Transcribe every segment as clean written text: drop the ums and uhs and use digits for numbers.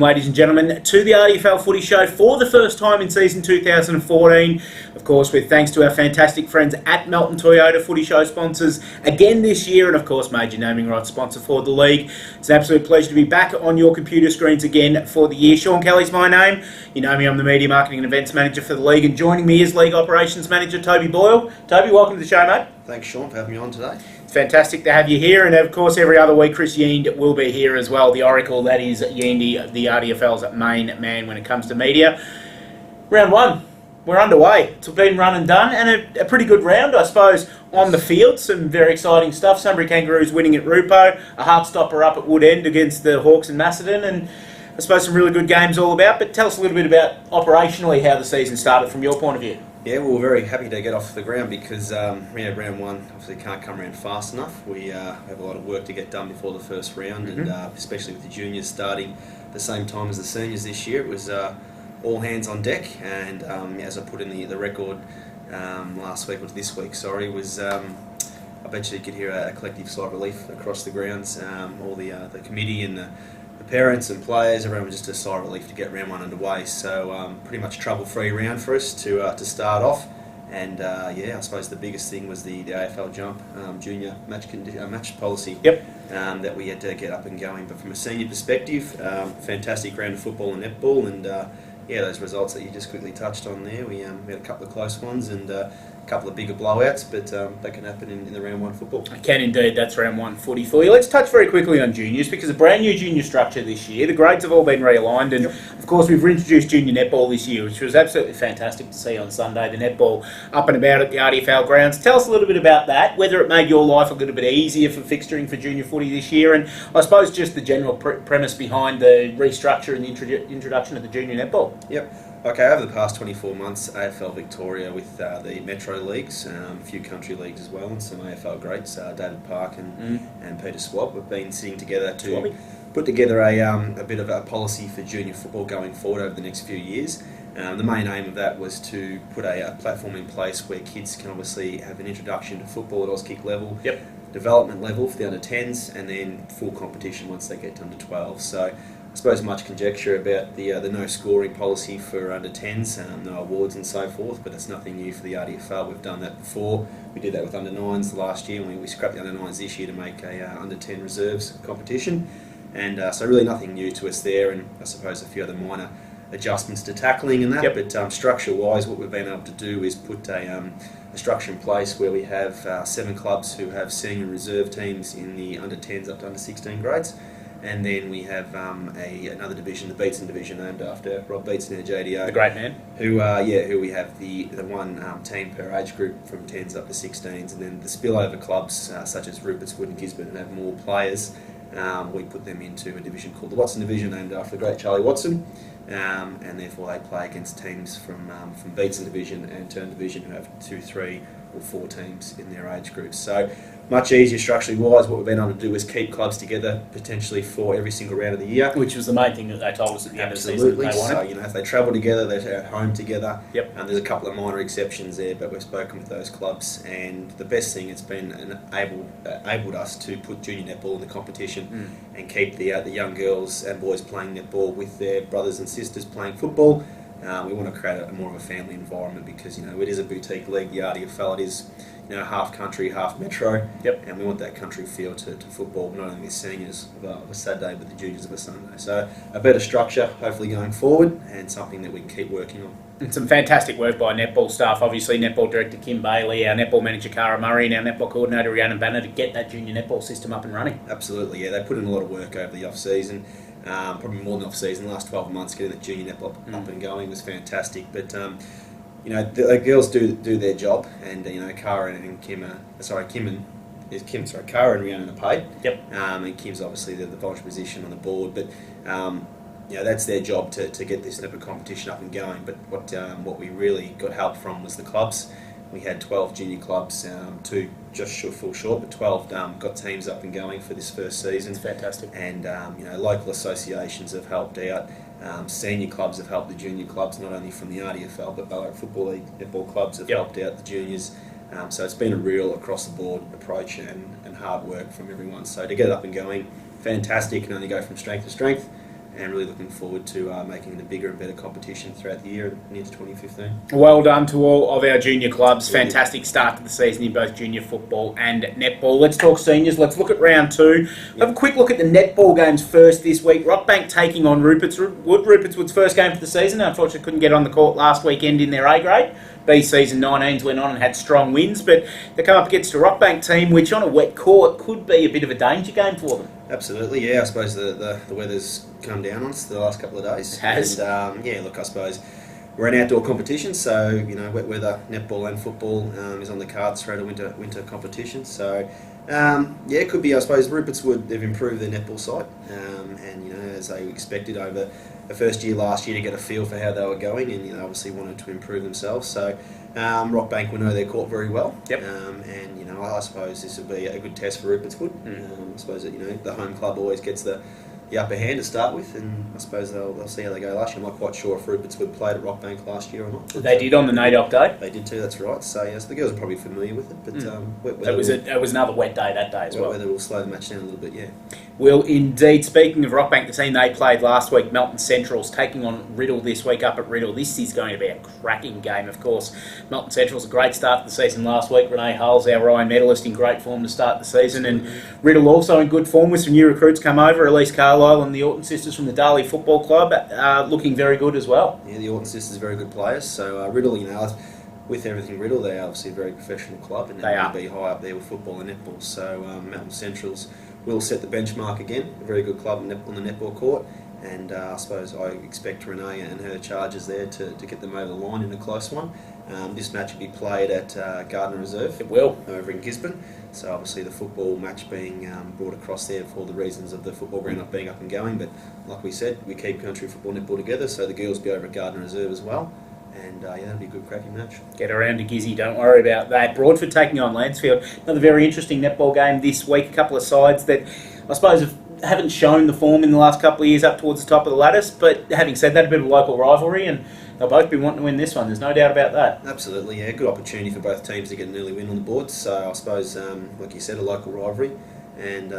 welcome, ladies and gentlemen, to the RDFL Footy Show for the first time in season 2014. Of course, with thanks to our fantastic friends at Melton Toyota, Footy Show sponsors again this year, and of course, major naming rights sponsor for the league. It's an absolute pleasure to be back on your computer screens again for the year. Shaun Kelly's my name. You know me, I'm the Media Marketing and Events Manager for the league, and joining me is League Operations Manager Toby Boyle. Toby, welcome to the show, mate. Thanks, Shaun, for having me on today. It's fantastic to have you here, and of course every other week Chris Yeend will be here as well, the oracle that is Yeendy, the RDFL's main man when it comes to media. Round one, we're underway. It's been run and done, and a pretty good round, I suppose, on the field. Some very exciting stuff. Sunbury Kangaroos winning at Rupo, a heart-stopper up at Wood End against the Hawks in Macedon, and I suppose some really good games all about. But tell us a little bit about operationally how the season started from your point of view. Yeah, well, we're very happy to get off the ground because round one obviously can't come around fast enough. We have a lot of work to get done before the first round, and especially with the juniors starting the same time as the seniors this year, it was all hands on deck. And as I put in the record last week, or this week, sorry, was I bet you could hear a collective sigh of relief across the grounds. All the committee and the parents and players, everyone was just a sigh of relief to get round one underway. So pretty much trouble-free round for us to start off. And I suppose the biggest thing was the AFL jump junior match policy that we had to get up and going. But from a senior perspective, fantastic round of football and netball, and those results that you just quickly touched on there. We had a couple of close ones and a couple of bigger blowouts, but that can happen in the round one football. It can indeed. That's round one footy for you. Let's touch very quickly on juniors, because a brand new junior structure this year. The grades have all been realigned, and of course we've introduced junior netball this year, which was absolutely fantastic to see on Sunday. The netball up and about at the RDFL grounds. Tell us a little bit about that, whether it made your life a little bit easier for fixturing for junior footy this year, and I suppose just the general premise behind the restructure and the introduction of the junior netball. Yep. Okay, over the past 24 months, AFL Victoria with the Metro Leagues, a few country leagues as well, and some AFL greats, David Park and Peter Swab, have been sitting together to put together a bit of a policy for junior football going forward over the next few years. The main aim of that was to put a platform in place where kids can obviously have an introduction to football at Auskick level, development level for the under-10s, and then full competition once they get to under-12. So I suppose much conjecture about the no scoring policy for under-10s, no awards and so forth, but it's nothing new for the RDFL. We've done that before. We did that with under-9s last year, and we scrapped the under-9s this year to make a under-10 reserves competition. And so really nothing new to us there, and I suppose a few other minor adjustments to tackling and that, but structure-wise what we've been able to do is put a structure in place where we have 7 clubs who have senior reserve teams in the under-10s up to under-16 grades. And then we have another division, the Beatson division, named after Rob Beatson, our JDO. The great man. Who we have the one team per age group from 10s up to 16s. And then the spillover clubs, such as Rupert's Wood and Gisborne, and have more players. We put them into a division called the Watson division, named after the great Charlie Watson. And therefore they play against teams from Beatson division and Turn division who have 2, 3 or 4 teams in their age groups. So much easier structurally wise. What we've been able to do is keep clubs together potentially for every single round of the year, which was the main thing that they told us at the end of the season. Absolutely. So if they travel together, they're at home together. And there's a couple of minor exceptions there, but we've spoken with those clubs, and the best thing, it's been enabled us to put junior netball in the competition and keep the young girls and boys playing netball with their brothers and sisters playing football. We want to create a more of a family environment because it is a boutique league. The RDFL, it is half country, half metro, and we want that country feel to football, not only the seniors of a Saturday but the juniors of a Sunday. So a better structure hopefully going forward, and something that we can keep working on. And some fantastic work by netball staff, obviously netball director Kim Bailey, our netball manager Cara Murray, and our netball coordinator Rhiannon Banner to get that junior netball system up and running. Absolutely, they put in a lot of work over the off-season. Probably more than off-season. The last 12 months getting the junior netball up and going was fantastic. But the girls do their job, and Cara and Kim Cara and Rhiannon are paid. And Kim's obviously the voluntary position on the board, but that's their job to get this netball competition up and going. But what we really got help from was the clubs. We had 12 junior clubs, 2 just fall short, but 12 got teams up and going for this first season. It's fantastic. And local associations have helped out. Senior clubs have helped the junior clubs, not only from the RDFL, but Ballarat Football League netball clubs have helped out the juniors. So it's been a real across-the-board approach and hard work from everyone. So to get it up and going, fantastic, can only go from strength to strength. and really looking forward to making it a bigger and better competition throughout the year and into 2015. Well done to all of our junior clubs. Fantastic start to the season in both junior football and netball. Let's talk seniors. Let's look at round 2. Have a quick look at the netball games first this week. Rockbank taking on Rupert's Wood. Rupert's Wood's first game for the season. Unfortunately, couldn't get on the court last weekend in their A grade. B season 19s went on and had strong wins, but they come up against a Rockbank team which on a wet court could be a bit of a danger game for them. Absolutely, yeah. I suppose the weather's come down on us the last couple of days. It has. And, look, I suppose we're an outdoor competition, so, wet weather, netball and football is on the cards throughout a winter competition. So, it could be, I suppose, Rupert's Wood, they've improved their netball side. As they expected over the first year last year to get a feel for how they were going and, obviously wanted to improve themselves. So, Rockbank will know their court very well. Yep. I suppose this will be a good test for Rupert's Wood. I suppose that, the home club always gets the upper hand to start with, and I suppose they'll see how they go last year. I'm not quite sure if Rupert's Wood played at Rockbank last year or not. They did on the NAIDOC day. They did too, that's right. So, yes, the girls are probably familiar with it, but wet weather It was another wet day that day as well. Wet weather will slow the match down a little bit, yeah. Will indeed. Speaking of Rockbank, the team they played last week, Melton Central's taking on Riddell this week up at Riddell. This is going to be a cracking game, of course. Melton Central's a great start to the season last week. Renee Hull's our Ryan medalist in great form to start the season, and Riddell also in good form with some new recruits come over. Elise Carlisle and the Orton sisters from the Darley Football Club looking very good as well. Yeah, the Orton sisters are very good players. So Riddell, with everything Riddell, they're obviously a very professional club, and they will be high up there with football and netball. So Melton Central's will set the benchmark again. A very good club on the netball court, and I suppose I expect Renee and her charges there to get them over the line in a close one. This match will be played at Gardner Reserve. It will. Over in Gisborne. So obviously the football match being brought across there for the reasons of the football ground not being up and going. But like we said, we keep country football netball together, so the girls will be over at Gardner Reserve as well. And that'll be a good cracking match. Get around to Gizzy, don't worry about that. Broadford taking on Lansfield. Another very interesting netball game this week. A couple of sides that I suppose haven't shown the form in the last couple of years up towards the top of the lattice. But having said that, a bit of a local rivalry, and they'll both be wanting to win this one. There's no doubt about that. Absolutely, yeah. Good opportunity for both teams to get an early win on the board. So I suppose, like you said, a local rivalry. And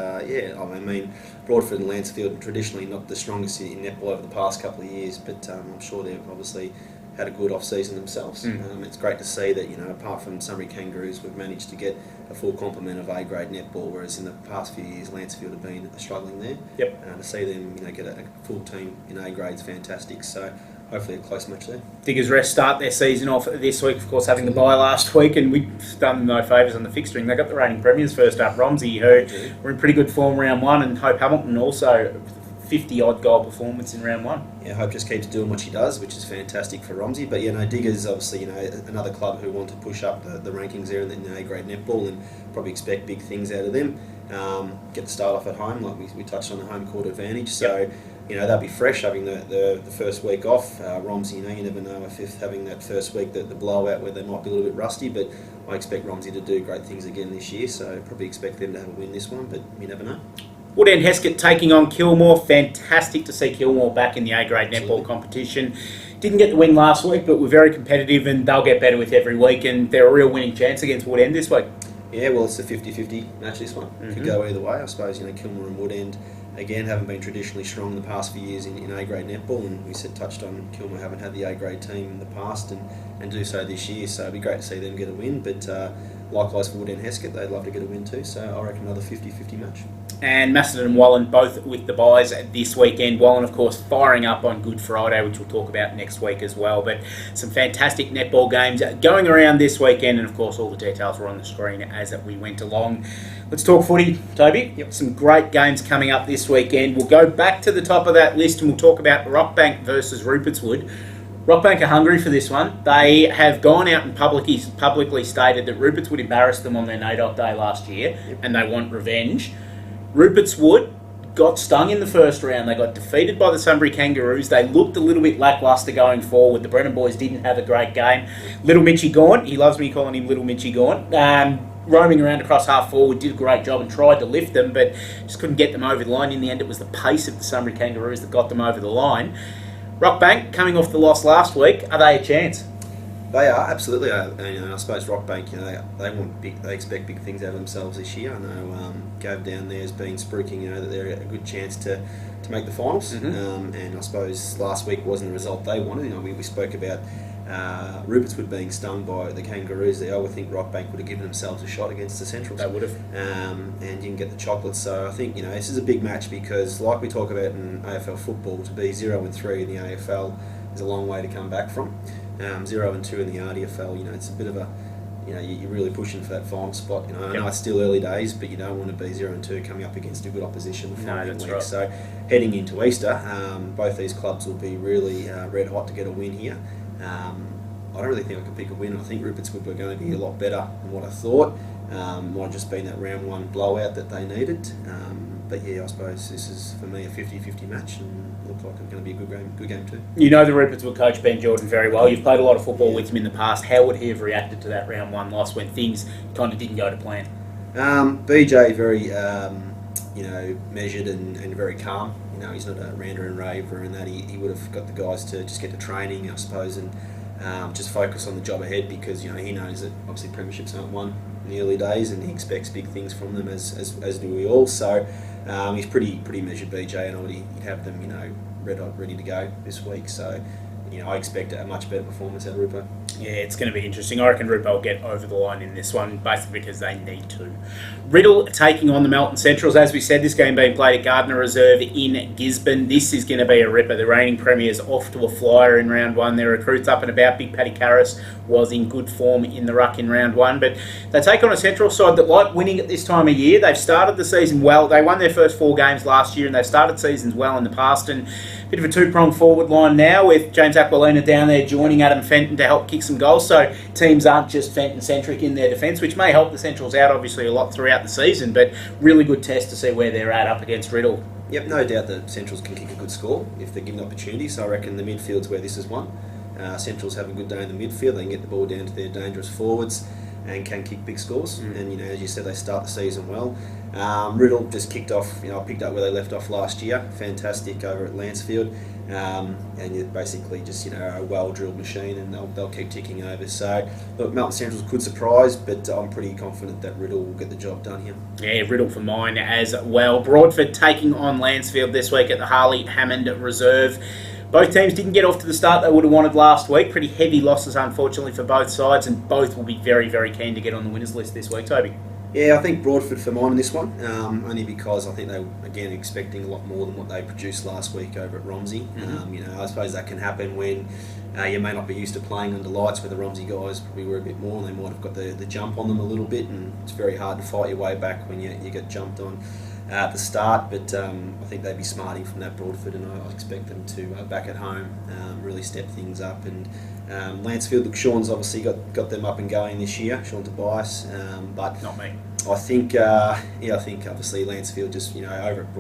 Broadford and Lansfield are traditionally not the strongest in netball over the past couple of years, but I'm sure they've obviously had a good off-season themselves. It's great to see that, apart from Sunbury Kangaroos, we've managed to get a full complement of A-grade netball, whereas in the past few years, Lansfield have been struggling there. Yep. To see them, get a full team in A-grade is fantastic. So hopefully a close match there. Diggers Rest start their season off this week, of course, having the bye last week, and we've done them no favours on the fixturing. They got the reigning premiers first up, Romsey, who were in pretty good form round 1, and Hope Hamilton also 50-odd goal performance in round 1. Yeah, Hope just keeps doing what she does, which is fantastic for Romsey. But Diggers, obviously, another club who want to push up the rankings there in the A-grade netball, and probably expect big things out of them. Get the start off at home, like we touched on the home court advantage. So, they'll be fresh having the first week off. Romsey, you never know if having that first week, the blowout where they might be a little bit rusty, but I expect Romsey to do great things again this year, so probably expect them to have a win this one, but you never know. Wood End Heskett taking on Kilmore. Fantastic to see Kilmore back in the A-grade netball competition. Didn't get the win last week, but were very competitive, and they'll get better with every week, and they're a real winning chance against Wood End this week. Yeah, well, it's a 50-50 match this one. Could go either way. I suppose, Kilmore and Wood End, again, haven't been traditionally strong the past few years in A-grade netball, and we touched on Kilmore haven't had the A-grade team in the past and do so this year, so it'd be great to see them get a win, but likewise for Wood End Heskett, they'd love to get a win too, so I reckon another 50-50 match. And Macedon and Wallen both with the byes this weekend. Wallen, of course, firing up on Good Friday, which we'll talk about next week as well. But some fantastic netball games going around this weekend, and of course all the details were on the screen as we went along. Let's talk footy, Toby. Yep. Some great games coming up this weekend. We'll go back to the top of that list and we'll talk about Rockbank versus Rupert's Wood. Rockbank are hungry for this one. They have gone out and publicly stated that Rupert's Wood embarrassed them on their NAIDOC day last year, and they want revenge. Rupert's Wood got stung in the first round. They got defeated by the Sunbury Kangaroos. They looked a little bit lacklustre going forward. The Brennan boys didn't have a great game. Little Mitchy Gaunt, he loves me calling him Little Mitchy Gaunt, roaming around across half forward, did a great job and tried to lift them, but just couldn't get them over the line. In the end, it was the pace of the Sunbury Kangaroos that got them over the line. Rockbank, coming off the loss last week, are they a chance? They are absolutely, and I suppose Rockbank, they expect big things out of themselves this year. I know Gav down there has been spruiking, that they're a good chance to make the finals. And I suppose last week wasn't the result they wanted. We spoke about Rupertswood being stung by the Kangaroos there. I would think Rockbank would have given themselves a shot against the Centrals. They would have. And didn't get the chocolates. So I think, this is a big match because, like we talk about in AFL football, to be 0-3 in the AFL is a long way to come back from. 0-2 in the RDFL, it's a bit of a, you're really pushing for that final spot. I know it's still early days, but you don't want to be 0-2 coming up against a good opposition the following week. Right. So heading into Easter, both these clubs will be really red hot to get a win here. I don't really think I could pick a win. I think Rupertswood were going to be a lot better than what I thought. Might have just been that round one blowout that they needed. But yeah, I suppose this is, for me, a 50-50 match and looks like it's going to be a good game too. You know the Rupertswood coach, Ben Jordan, very well. You've played a lot of football with him in the past. How would he have reacted to that round one loss when things kind of didn't go to plan? BJ, very, measured and very calm. He's not a rander and raver, and that he would have got the guys to just get to training, I suppose, and just focus on the job ahead because, he knows that obviously premierships aren't won in the early days and he expects big things from them as do we all. So he's pretty measured, BJ, and he'd have them, red hot, ready to go this week. So, I expect a much better performance out of Rupo. Yeah, it's going to be interesting. I reckon Riddell will get over the line in this one, basically because they need to. Riddell taking on the Melton Centrals. As we said, this game being played at Gardner Reserve in Gisborne. This is going to be a ripper. The reigning premiers off to a flyer in round one. Their recruits up and about. Big Paddy Karras was in good form in the ruck in round one. But they take on a Central side that like winning at this time of year. They've started the season well. They won their first 4 games last year and they've started seasons well in the past. And a bit of a two-pronged forward line now with James Aquilina down there joining Adam Fenton to help kick some goals. So teams aren't just Fenton-centric in their defence, which may help the Centrals out obviously a lot throughout the season, but really good test to see where they're at up against Riddell. Yep, no doubt that Centrals can kick a good score if they're given opportunities. So I reckon the midfield's where this is won. Centrals have a good day in the midfield. They can get the ball down to their dangerous forwards and can kick big scores. And, as you said, they start the season well. Riddell just kicked off, I picked up where they left off last year. Fantastic over at Lancefield. And you're basically just, a well-drilled machine and they'll keep ticking over. So, look, Melton Centrals could surprise, but I'm pretty confident that Riddell will get the job done here. Yeah, Riddell for mine as well. Broadford taking on Lancefield this week at the Harley Hammond Reserve. Both teams didn't get off to the start they would have wanted last week. Pretty heavy losses, unfortunately, for both sides, and both will be very, very keen to get on the winners list this week. Toby? Yeah, I think Broadford for mine in this one, only because I think they were, again, expecting a lot more than what they produced last week over at Romsey. I suppose that can happen when you may not be used to playing under lights, where the Romsey guys probably were a bit more, and they might have got the jump on them a little bit, and it's very hard to fight your way back when you get jumped on at the start. But I think they'd be smarting from that Broadford, and I expect them to, back at home, really step things up. And Lancefield, look, Shaun's obviously got them up and going this year, Shaun Tobias, but not me. I think obviously Lancefield just, over at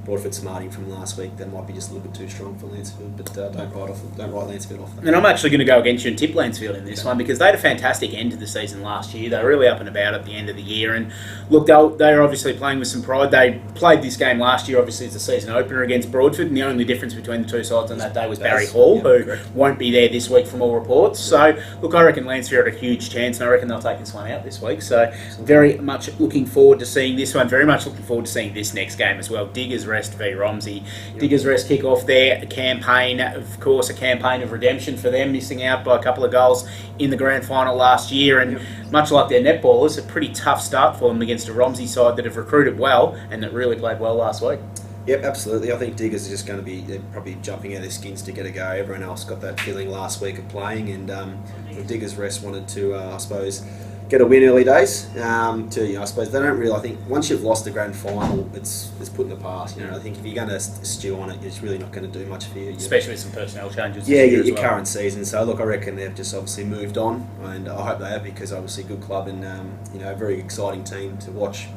Broadford smarting from last week, that might be just a little bit too strong for Lancefield, but don't write Lancefield off. And I'm actually going to go against you and tip Lancefield in this one because they had a fantastic end to the season last year. They were really up and about at the end of the year, and look, they were obviously playing with some pride. They played this game last year, obviously, as a season opener against Broadford, and the only difference between the two sides on that day was Barry Hall, who won't be there this week from all reports. So, look, I reckon Lancefield had a huge chance, and I reckon they'll take this one out this week. So, very much looking forward to seeing this one. Very much looking forward to seeing this next game as well. Diggers Rest v Romsey. Diggers Rest kick off their campaign, of course, a campaign of redemption for them, missing out by a couple of goals in the grand final last year. And much like their netballers, a pretty tough start for them against a Romsey side that have recruited well and that really played well last week. Yep, absolutely. I think Diggers are just going to be probably jumping out of their skins to get a go. Everyone else got that feeling last week of playing, and Diggers Rest wanted to, I suppose, get a win early days. I suppose they don't really. I think once you've lost the grand final, it's put in the past. I think if you're going to stew on it, it's really not going to do much for you. Especially with some personnel changes. Yeah, your current season. So look, I reckon they've just obviously moved on, and I hope they have, because obviously good club and a very exciting team to watch.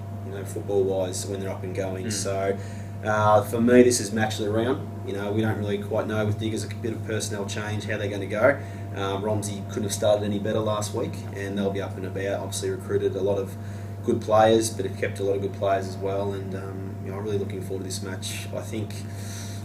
Football wise when they're up and going. So. For me, this is match of the round. We don't really quite know with Diggers, a bit of personnel change, how they're going to go. Romsey couldn't have started any better last week, and they'll be up and about. Obviously recruited a lot of good players, but have kept a lot of good players as well. And I'm really looking forward to this match. I think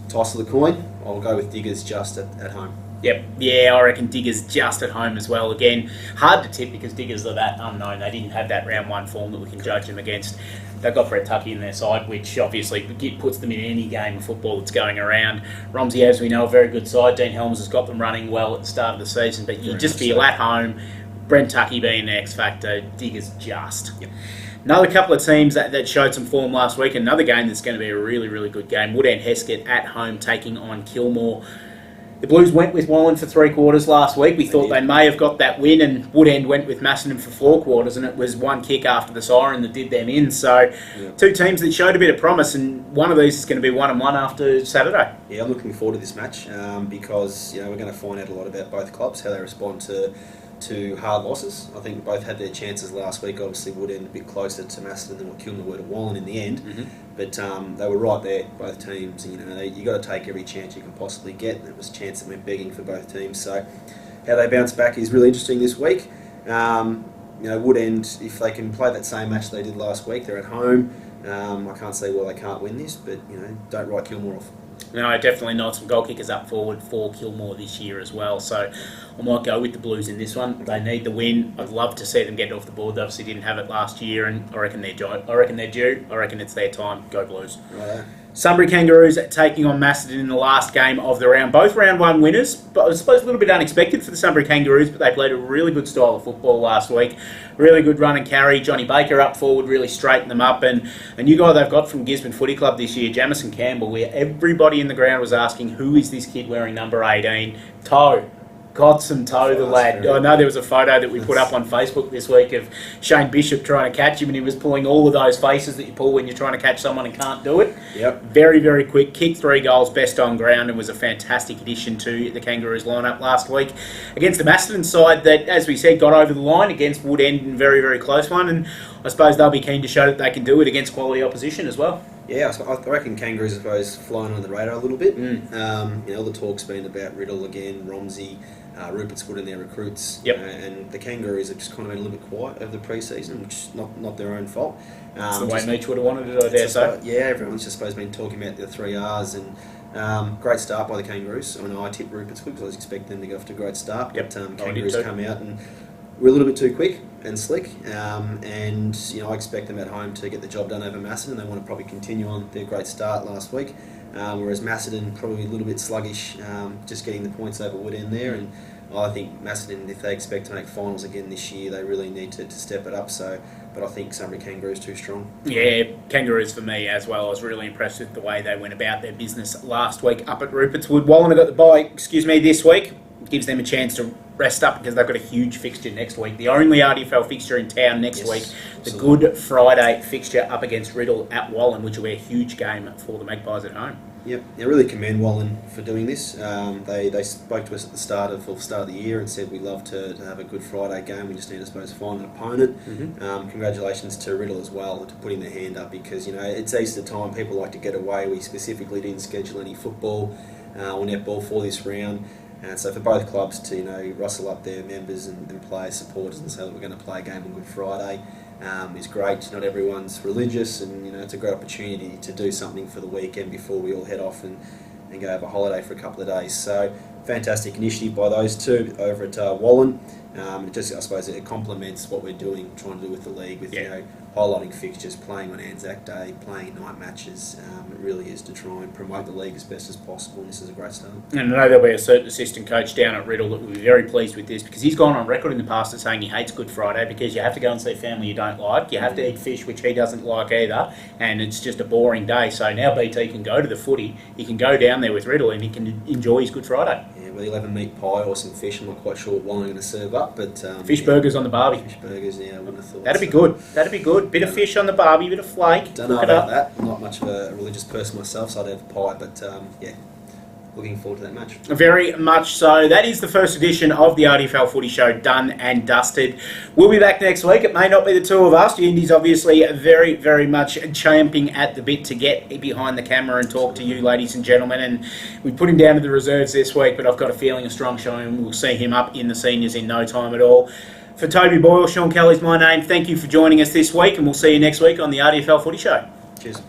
toss of the coin, I'll go with Diggers just at home. Yep, yeah, I reckon Diggers just at home as well. Again, hard to tip because Diggers are that unknown. They didn't have that round one form that we can judge them against. They've got Brett Tucky in their side, which obviously puts them in any game of football that's going around. Romsey, as we know, a very good side. Dean Helms has got them running well at the start of the season, but you just feel at home, Brent Tucky being the X factor, Diggers just. Yep. Another couple of teams that showed some form last week. Another game that's going to be a really, really good game. Woodend Heskett at home taking on Kilmore. The Blues went with Wallen for 3 quarters last week. We thought they may have got that win, and Woodend went with Macedon for 4 quarters, and it was one kick after the siren that did them in. So, two teams that showed a bit of promise, and one of these is going to be 1-1 after Saturday. Yeah, I'm looking forward to this match because we're going to find out a lot about both clubs, how they respond to hard losses. I think both had their chances last week. Obviously, Woodend a bit closer to Macedon than what Kilmore were to Wallen in the end. But they were right there, both teams. You got to take every chance you can possibly get. And it was a chance that went begging for both teams. So how they bounce back is really interesting this week. Woodend, if they can play that same match they did last week, they're at home. I can't say they can't win this, but don't write Kilmore off. No, definitely not. Some goal kickers up forward for Kilmore this year as well. So I might go with the Blues in this one. They need the win. I'd love to see them get it off the board. They obviously didn't have it last year, and I reckon they're due. I reckon it's their time. Go Blues. Right. Sunbury Kangaroos taking on Macedon in the last game of the round. Both round one winners, but I suppose a little bit unexpected for the Sunbury Kangaroos, but they played a really good style of football last week. Really good run and carry. Johnny Baker up forward, really straightened them up. And a new guy they've got from Gisborne Footy Club this year, Jamison Campbell, where everybody in the ground was asking, who is this kid wearing number 18? Toe. Got some toe, the lad. I know there was a photo that we put up on Facebook this week of Shane Bishop trying to catch him, and he was pulling all of those faces that you pull when you're trying to catch someone and can't do it. Yep. Very, very quick. Kicked 3 goals, best on ground, and was a fantastic addition to the Kangaroos lineup last week against the Macedon side that, as we said, got over the line against Woodend in a very, very close one, and I suppose they'll be keen to show that they can do it against quality opposition as well. Yeah, I reckon Kangaroos, I suppose, flying under the radar a little bit. All the talk's been about Riddell again, Romsey, Rupert's put in their recruits, and the Kangaroos have just kind of been a little bit quiet over the pre-season, which is not their own fault. It's the way Meach would have wanted it, I dare say. Yeah, everyone's just supposed to been talking about the 3 Rs, and great start by the Kangaroos. I mean, I tipped Rupert's quick because I was expecting them to go off to a great start, but Kangaroos come out and we're a little bit too quick and slick, and I expect them at home to get the job done over Macedon. They want to probably continue on their great start last week, whereas Macedon probably a little bit sluggish, just getting the points over Woodend there. And I think Macedon, if they expect to make finals again this year, they really need to step it up. But I think Sunbury Kangaroos too strong. Yeah, Kangaroos for me as well. I was really impressed with the way they went about their business last week up at Rupert's Wood. Wallen got the bye, this week. Gives them a chance to rest up because they've got a huge fixture next week. The only RDFL fixture in town next week. The Good Friday fixture up against Riddell at Wallen, which will be a huge game for the Magpies at home. Yep, I really commend Wallen for doing this. They spoke to us at the start of the year and said we love to have a Good Friday game. We just need, I suppose, to find an opponent. Congratulations to Riddell as well to putting their hand up because it's Easter time. People like to get away. We specifically didn't schedule any football or netball for this round. And so for both clubs to rustle up their members and players, supporters, and say that we're going to play a game on Good Friday is great. Not everyone's religious, and it's a great opportunity to do something for the weekend before we all head off and go have a holiday for a couple of days. So fantastic initiative by those two over at Wallen. I suppose it complements what we're trying to do with the league with highlighting fixtures, playing on Anzac Day, playing night matches. It really is to try and promote the league as best as possible, and this is a great start. And I know there'll be a certain assistant coach down at Riddell that will be very pleased with this because he's gone on record in the past as saying he hates Good Friday because you have to go and see family you don't like, you have to eat fish, which he doesn't like either, and it's just a boring day. So now BT can go to the footy, he can go down there with Riddell and he can enjoy his Good Friday. Whether you'll have a meat pie or some fish, I'm not quite sure what Wallen are going to serve up, but fish burgers on the barbie. Fish burgers, I wouldn't have thought. That'd be good. That'd be good. Bit of fish on the barbie, bit of flake. Don't know about that. I'm not much of a religious person myself, so I'd have pie, but looking forward to that match. Very much so. That is the first edition of the RDFL Footy Show done and dusted. We'll be back next week. It may not be the two of us. Indy's obviously very, very much champing at the bit to get behind the camera and talk to you, ladies and gentlemen. And we put him down to the reserves this week, but I've got a feeling a strong showing. We'll see him up in the seniors in no time at all. For Toby Boyle, Shaun Kelly's my name. Thank you for joining us this week, and we'll see you next week on the RDFL Footy Show. Cheers.